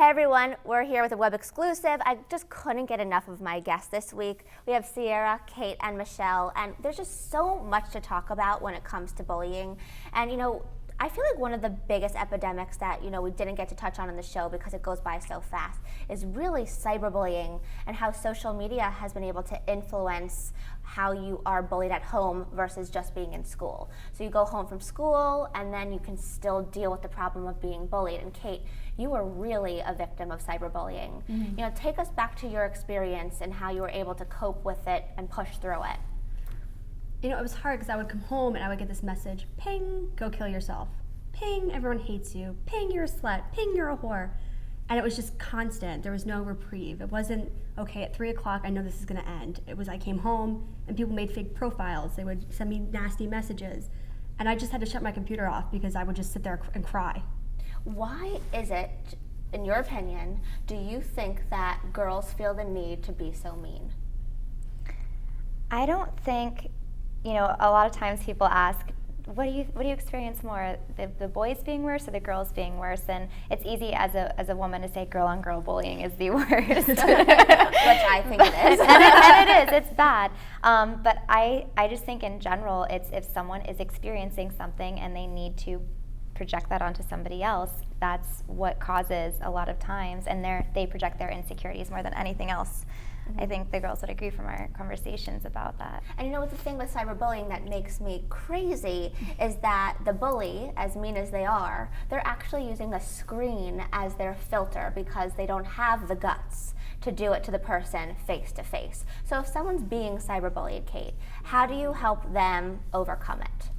Hey everyone, we're here with a web exclusive. I just couldn't get enough of my guests this week. We have Sierra, Kate, and Michelle, and there's just so much to talk about when it comes to bullying. And I feel like one of the biggest epidemics that we didn't get to touch on in the show because it goes by so fast is really cyberbullying and how social media has been able to influence how you are bullied at home versus just being in school. So you go home from school and then you can still deal with the problem of being bullied. And Kate, you were really a victim of cyberbullying. Mm-hmm. Take us back to your experience and how you were able to cope with it and push through it. It was hard because I would come home and I would get this message, ping, go kill yourself. Ping, everyone hates you. Ping, you're a slut. Ping, you're a whore. And it was just constant. There was no reprieve. It wasn't, okay, at 3 o'clock, I know this is going to end. It was I came home and people made fake profiles. They would send me nasty messages. And I just had to shut my computer off because I would just sit there and cry. Why is it, in your opinion, do you think that girls feel the need to be so mean? I don't think, a lot of times people ask, what do you experience more, the boys being worse or the girls being worse? And it's easy as a woman to say girl on girl bullying is the worst, which I think it is, and it is. It's bad. But I just think in general, it's if someone is experiencing something and they need to project that onto somebody else, that's what causes a lot of times, and they project their insecurities more than anything else. Mm-hmm. I think the girls would agree from our conversations about that. And what's the thing with cyberbullying that makes me crazy is that the bully, as mean as they are, they're actually using a screen as their filter because they don't have the guts to do it to the person face to face. So if someone's being cyberbullied, Kate, how do you help them overcome it?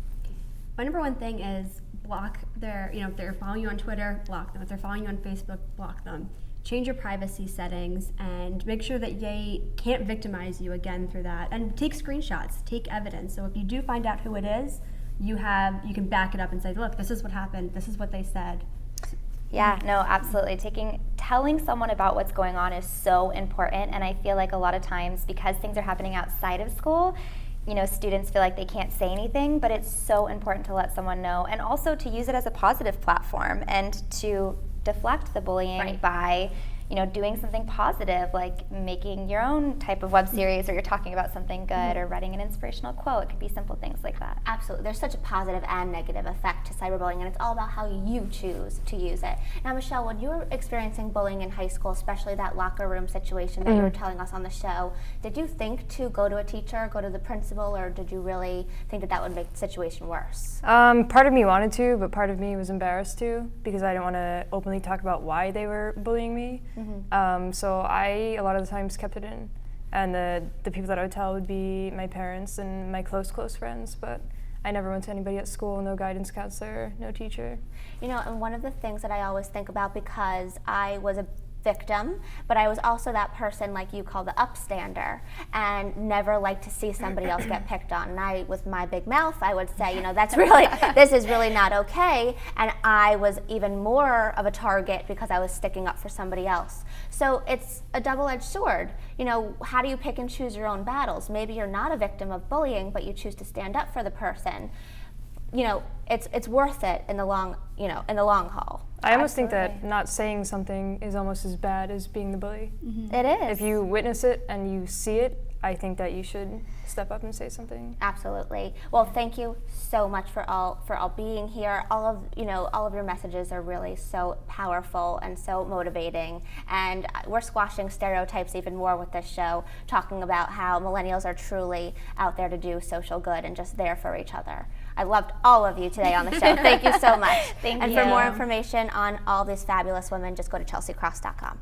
My number one thing is block their, if they're following you on Twitter, block them. If they're following you on Facebook, block them. Change your privacy settings and make sure that they can't victimize you again through that. And take screenshots, take evidence. So if you do find out who it is, you can back it up and say, look, this is what happened, this is what they said. Yeah, no, absolutely. Telling someone about what's going on is so important, and I feel like a lot of times because things are happening outside of school, students feel like they can't say anything, but it's so important to let someone know, and also to use it as a positive platform and to deflect the bullying by doing something positive, like making your own type of web series, or you're talking about something good, or writing an inspirational quote. It could be simple things like that. Absolutely. There's such a positive and negative effect to cyberbullying, and it's all about how you choose to use it. Now, Michelle, when you were experiencing bullying in high school, especially that locker room situation that you were telling us on the show, did you think to go to a teacher, go to the principal, or did you really think that would make the situation worse? Part of me wanted to, but part of me was embarrassed to, because I didn't want to openly talk about why they were bullying me. So I, a lot of the times, kept it in. And the people that I would tell would be my parents and my close friends, but I never went to anybody at school, no guidance counselor, no teacher. And one of the things that I always think about, because I was a victim, but I was also that person like you call the upstander, and never liked to see somebody else get picked on. And I, with my big mouth, I would say, this is really not okay. And I was even more of a target because I was sticking up for somebody else. So it's a double-edged sword. How do you pick and choose your own battles? Maybe you're not a victim of bullying, but you choose to stand up for the person. It's worth it in the long haul. I almost think that not saying something is almost as bad as being the bully. Mm-hmm. It is. If you witness it and you see it, I think that you should step up and say something. Absolutely. Well, thank you so much for all being here. All of your messages are really so powerful and so motivating. And we're squashing stereotypes even more with this show, talking about how millennials are truly out there to do social good and just there for each other. I loved all of you today on the show. Thank you so much. Thank you. And for more information on all these fabulous women, just go to chelseakrost.com.